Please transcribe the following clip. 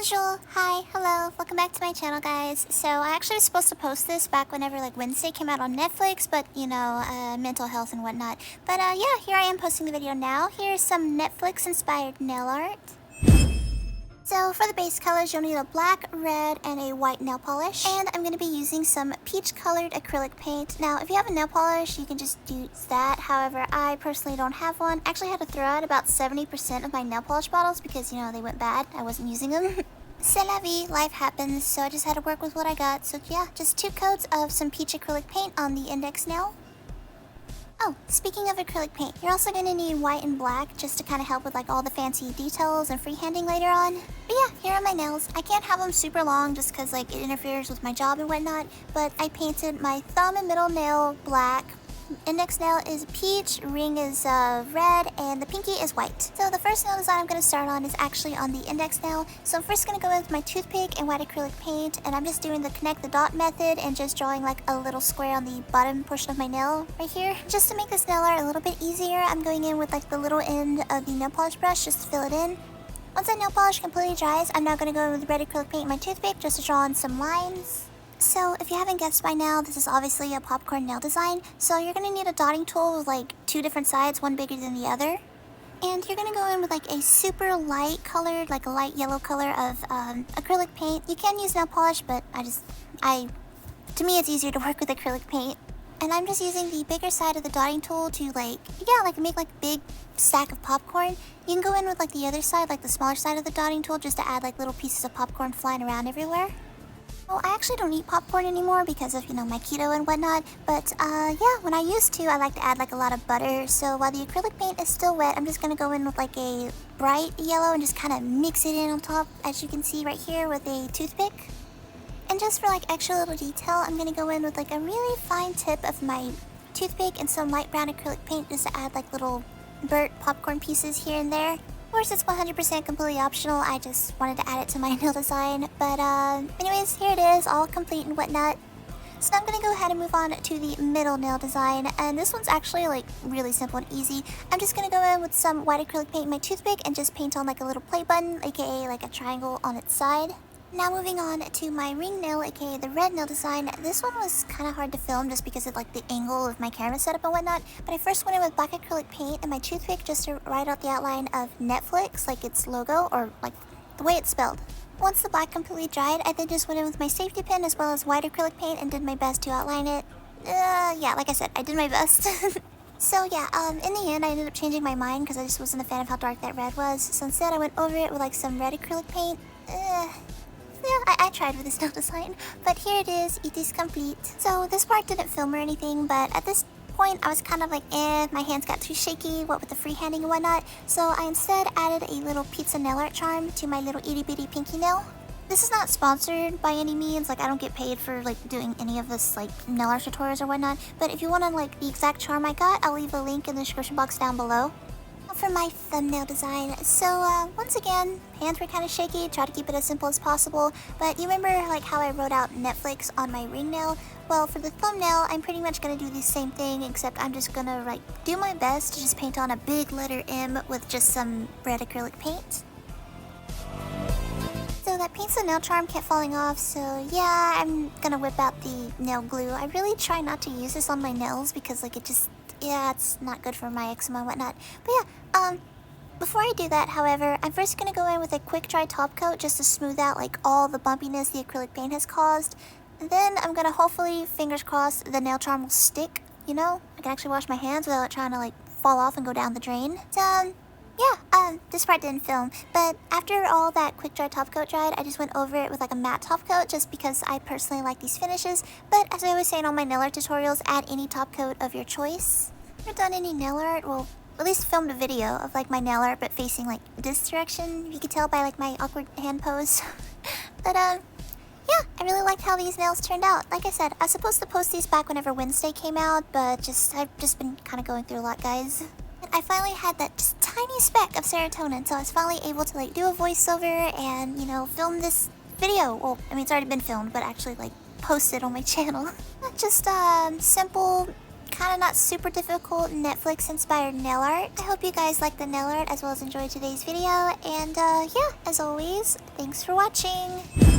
usual, hi, hello, welcome back to my channel, guys. So I actually was supposed to post this back whenever like Wednesday came out on Netflix, but you know, mental health and whatnot. But yeah, here I am posting the video now. Here's some Netflix-inspired nail art. So for the base colors, you'll need a black, red, and a white nail polish. And I'm going to be using some peach-colored acrylic paint. Now, if you have a nail polish, you can just use that. However, I personally don't have one. I actually had to throw out about 70% of my nail polish bottles because, you know, they went bad. I wasn't using them. C'est la vie, life happens, so I just had to work with what I got. So yeah, just 2 coats of some peach acrylic paint on the index nail. Oh, speaking of acrylic paint, you're also going to need white and black just to kind of help with like all the fancy details and freehanding later on. But yeah, here are my nails. I can't have them super long just because like it interferes with my job and whatnot, but I painted my thumb and middle nail black. Index nail is peach, ring is red, and the pinky is white. So the first nail design I'm going to start on is actually on the index nail. So I'm first going to go in with my toothpick and white acrylic paint, and I'm just doing the connect the dot method and just drawing like a little square on the bottom portion of my nail right here. Just to make this nail art a little bit easier, I'm going in with like the little end of the nail polish brush just to fill it in. Once that nail polish completely dries, I'm now going to go in with red acrylic paint and my toothpick just to draw on some lines. So, if you haven't guessed by now, this is obviously a popcorn nail design, so you're going to need a dotting tool with like 2 different sides, one bigger than the other. And you're going to go in with like a super light colored, like a light yellow color of acrylic paint. You can use nail polish, but to me it's easier to work with acrylic paint. And I'm just using the bigger side of the dotting tool to make like a big stack of popcorn. You can go in with like the other side, like the smaller side of the dotting tool, just to add like little pieces of popcorn flying around everywhere. Well, I actually don't eat popcorn anymore because of, you know, my keto and whatnot, but yeah, when I used to, I like to add like a lot of butter. So while the acrylic paint is still wet, I'm just going to go in with like a bright yellow and just kind of mix it in on top, as you can see right here with a toothpick. And just for like extra little detail, I'm going to go in with like a really fine tip of my toothpick and some light brown acrylic paint just to add like little burnt popcorn pieces here and there. Of course, it's 100% completely optional. I just wanted to add it to my nail design. But anyways, here it is, all complete and whatnot. So now I'm going to go ahead and move on to the middle nail design. And this one's actually like really simple and easy. I'm just going to go in with some white acrylic paint in my toothpick and just paint on like a little play button, aka like a triangle on its side. Now moving on to my ring nail, aka the red nail design. This one was kind of hard to film just because of like the angle of my camera setup and whatnot. But I first went in with black acrylic paint and my toothpick just to write out the outline of Netflix, like its logo, or like the way it's spelled. Once the black completely dried, I then just went in with my safety pin as well as white acrylic paint and did my best to outline it. Yeah, like I said, I did my best. So yeah, in the end, I ended up changing my mind because I just wasn't a fan of how dark that red was. So instead, I went over it with like some red acrylic paint. Yeah, I tried with this nail design, but here it is complete. So this part didn't film or anything, but at this point I was kind of like, my hands got too shaky, what with the freehanding and whatnot, so I instead added a little pizza nail art charm to my little itty bitty pinky nail. This is not sponsored by any means, like I don't get paid for like doing any of this like nail art tutorials or whatnot, but if you want to like the exact charm I got, I'll leave a link in the description box down below. For my thumbnail design, so once again, hands were kind of shaky, try to keep it as simple as possible, but you remember like how I wrote out Netflix on my ring nail? Well, for the thumbnail, I'm pretty much going to do the same thing, except I'm just going to like do my best to just paint on a big letter M with just some red acrylic paint. So that paints the nail charm kept falling off, so yeah, I'm going to whip out the nail glue. I really try not to use this on my nails because like yeah, it's not good for my eczema and whatnot. But yeah, before I do that, however, I'm first going to go in with a quick dry top coat just to smooth out like all the bumpiness the acrylic paint has caused. And then I'm going to hopefully, fingers crossed, the nail charm will stick, you know? I can actually wash my hands without it trying to like fall off and go down the drain. So, yeah, this part didn't film, but after all that quick dry top coat dried, I just went over it with like a matte top coat just because I personally like these finishes. But as I always say in all my nail art tutorials, add any top coat of your choice. I've never done any nail art, well, at least filmed a video of like my nail art but facing like this direction. You can tell by like my awkward hand pose. But yeah, I really liked how these nails turned out. Like I said, I was supposed to post these back whenever Wednesday came out, but I've just been kind of going through a lot, guys. I finally had that just tiny speck of serotonin, so I was finally able to like do a voiceover and, you know, film this video. Well, I mean, it's already been filmed, but actually like posted on my channel. Just simple kind of not super difficult Netflix inspired nail art. I hope you guys like the nail art as well as enjoyed today's video. And yeah, as always, thanks for watching.